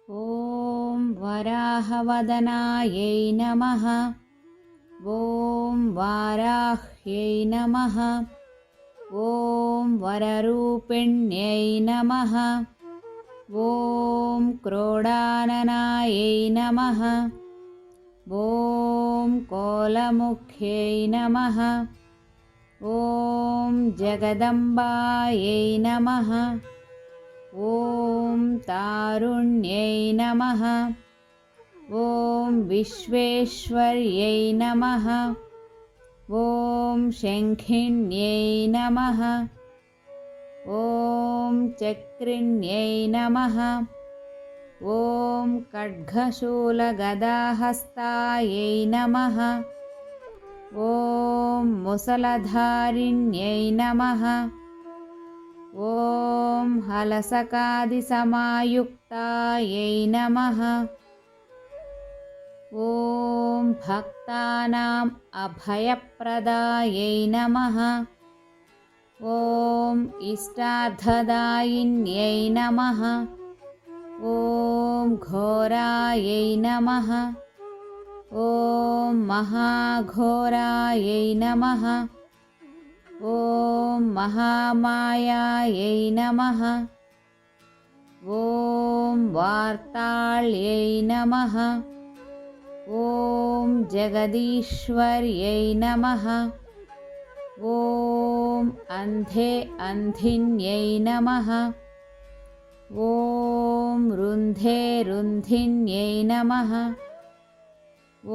ॐ वराहवदनायै नमः। ॐ वाराह्यै नमः। ॐ वररूपिण्यै नमः। ॐ क्रोडाननायै नमः। ॐ कोलमुख्यै नमः। ॐ जगदम्बायै नमः। ॐ तारुण्यै नमः। ॐ विश्वेश्वर्यै नमः। ॐ शङ्खिन्यै नमः। ॐ चक्रिण्यै नमः। ॐ खड्गशूलगदाहस्तायै नमः। ॐ मुसलधारिण्यै नमः। ॐ हलसकादिसमायुक्तायै नमः। ॐ भक्तानाम् अभयप्रदायै नमः। ॐ इष्टार्थदायिन्यै नमः। ॐ घोरायै नमः। ॐ महाघोरायै नमः। ॐ महामायायै नमः। ॐ वार्ताళ్यै नमः। ॐ जगदीश्वर्यै नमः। ॐ अन्धे अन्धिन्यै नमः। ॐ रुन्धे रुन्धिन्यै नमः।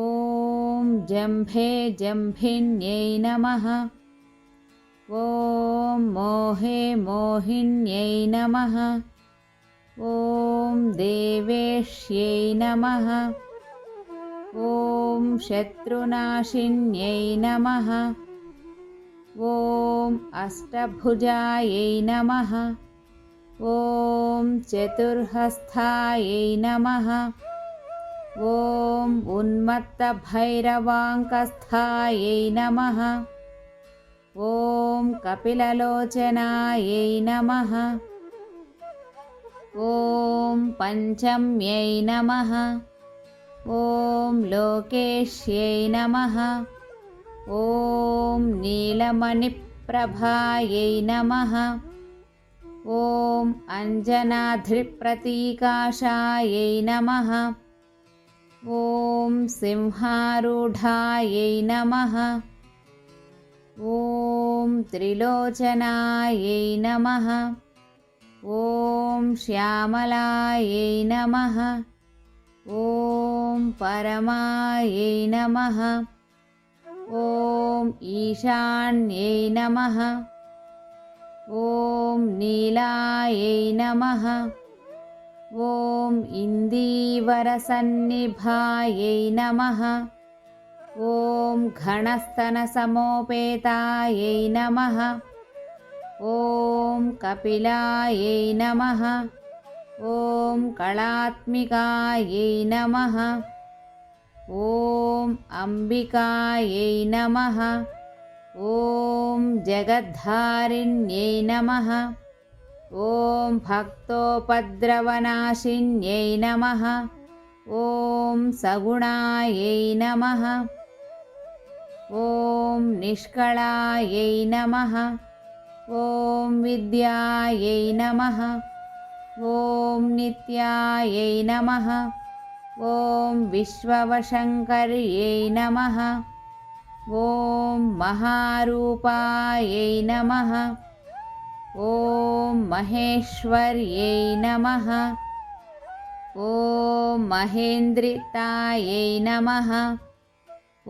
ॐ जम्भे जम्भिन्यै नमः। ॐ मोहे मोहिन्यै नमः। ॐ देवेश्यै नमः। ॐ शत्रुनाशिन्यै नमः। ॐ अष्टभुजायै नमः। ॐ चतुर्हस्तायै नमः। ॐ उन्मत्तभैरवाङ्कस्थायै नमः। ॐ कपिललोचनायै नमः। ॐ पञ्चम्यै नमः। ॐ लोकेश्यै नमः। ॐ नीलमणिप्रभायै नमः। ॐ अञ्जनाद्रिप्रतीकाशायै नमः। ॐ सिंहारूढायै नमः। ॐ त्रिलोचनायै नमः। ॐ श्यामलायै नमः। ॐ परमायै नमः। ॐ ईशान्यै नमः। ॐ नीलायै नमः। ॐ इन्दीवरसन्निभायै नमः। ॐ घनस्तनसमोपेतायै नमः। ॐ कपिलायै नमः। ॐ कलात्मिकायै नमः। ॐ अम्बिकायै नमः। ॐ जगद्धारिण्यै नमः। ॐ भक्तोपद्रवनाशिन्यै नमः। ॐ सगुणायै नमः। ॐ निष्कळायै नमः। ॐ विद्यायै नमः। ॐ नित्यायै नमः। ॐ विश्ववशङ्कर्यै नमः। ॐ महारूपायै नमः। ॐ महेश्वर्यै नमः। ॐ महेन्द्रितायै नमः।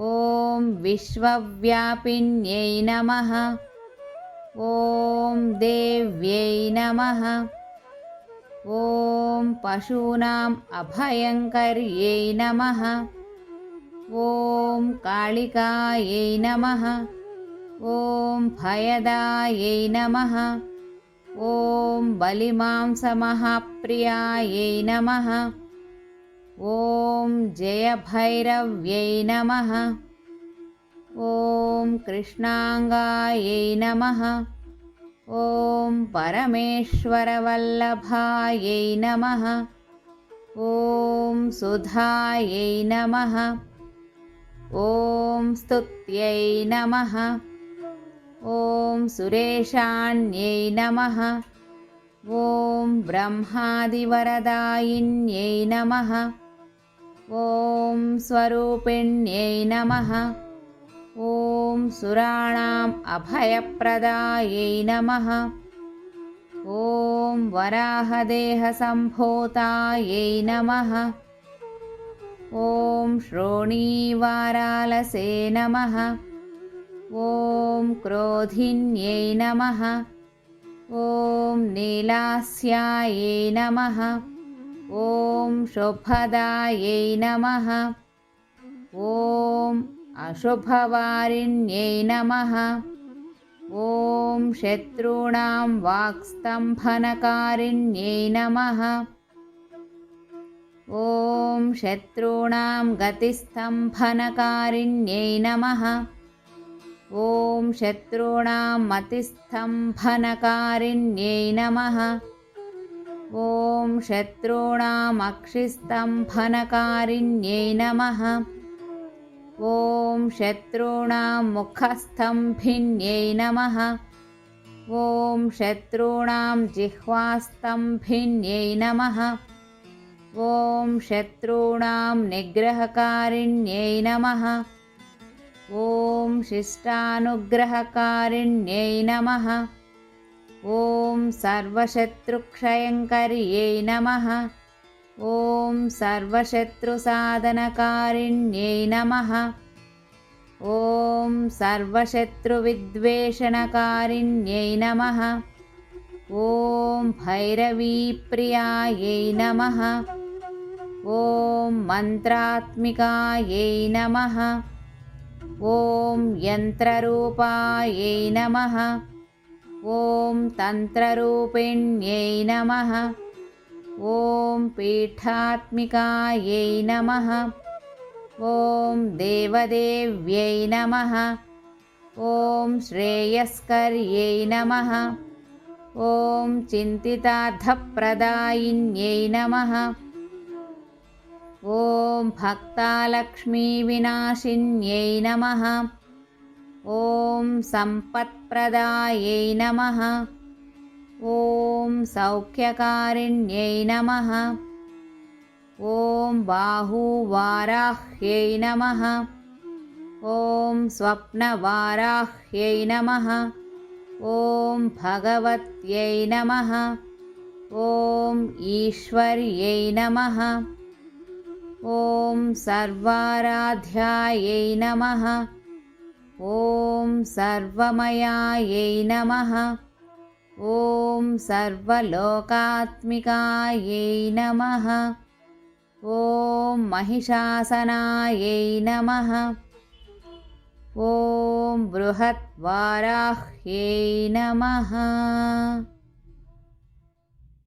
ॐ विश्वव्यापिन्यै नमः। ॐ देव्यै नमः। ॐ पशूनाम् अभयङ्कर्यै नमः। ॐ कालिकायै नमः। ॐ भयदायै नमः। ॐ बलिमांसमहाप्रियायै नमः। ॐ जयभैरव्यै नमः। ॐ कृष्णाङ्गायै नमः। ॐ परमेश्वरवल्लभायै नमः। ॐ सुधायै नमः। ॐ स्तुत्यै नमः। ॐ सुरेशान्यै नमः। ॐ ब्रह्मादिवरदायिन्यै नमः। ॐ स्वरूपिण्यै नमः। ॐ सुराणाम् अभयप्रदायै नमः। ॐ वराहदेहसम्भूतायै नमः। ॐ श्रोणीवारालसे नमः। ॐ क्रोधिन्यै नमः। ॐ नीलास्यायै नमः। ॐ शुभदायै नमः। ॐ अशुभवारिण्यै नमः। ॐ शत्रूणां वाक्स्तम्भनकारिण्यै नमः। ॐ शत्रूणां गतिस्तम्भनकारिण्यै नमः। ॐ शत्रूणां मतिस्तम्भनकारिण्यै नमः। ॐ शत्रूणाम् अक्षिस्तम्भनकारिण्यै नमः। ॐ शत्रूणां मुखस्तम्भिन्यै नमः। ॐ शत्रूणां जिह्वास्तम्भिन्यै नमः। ॐ शत्रूणां निग्रहकारिण्यै नमः। ॐ शिष्टानुग्रहकारिण्यै नमः। ॐ सर्वशत्रुक्षयङ्कर्यै नमः। ॐ सर्वशत्रुसाधनकारिण्यै नमः। ॐ सर्वशत्रुविद्वेषणकारिण्यै नमः। ॐ भैरवीप्रियायै नमः। ॐ मन्त्रात्मिकायै नमः। ॐ यन्त्ररूपायै नमः। ॐ तन्त्ररूपिण्यै नमः। ॐ पीठात्मिकायै नमः। ॐ देवदेव्यै नमः। ॐ श्रेयस्कर्यै नमः। ॐ चिन्तितार्थप्रदायिन्यै नमः। ॐ भक्तालक्ष्मीविनाशिन्यै नमः। ॐ सम्पत्प्रदायै नमः। ॐ सौख्यकारिण्यै नमः। ॐ बाहुवाराह्यै नमः। ॐ स्वप्नवाराह्यै नमः। ॐ भगवत्यै नमः। ॐ ईश्वर्यै नमः। ॐ सर्वाराध्यायै नमः। ॐ सर्वमयायै नमः। ॐ सर्वलोकात्मिकायै नमः। ॐ महिषासनायै नमः। ॐ बृहद्वाराह्यै नमः।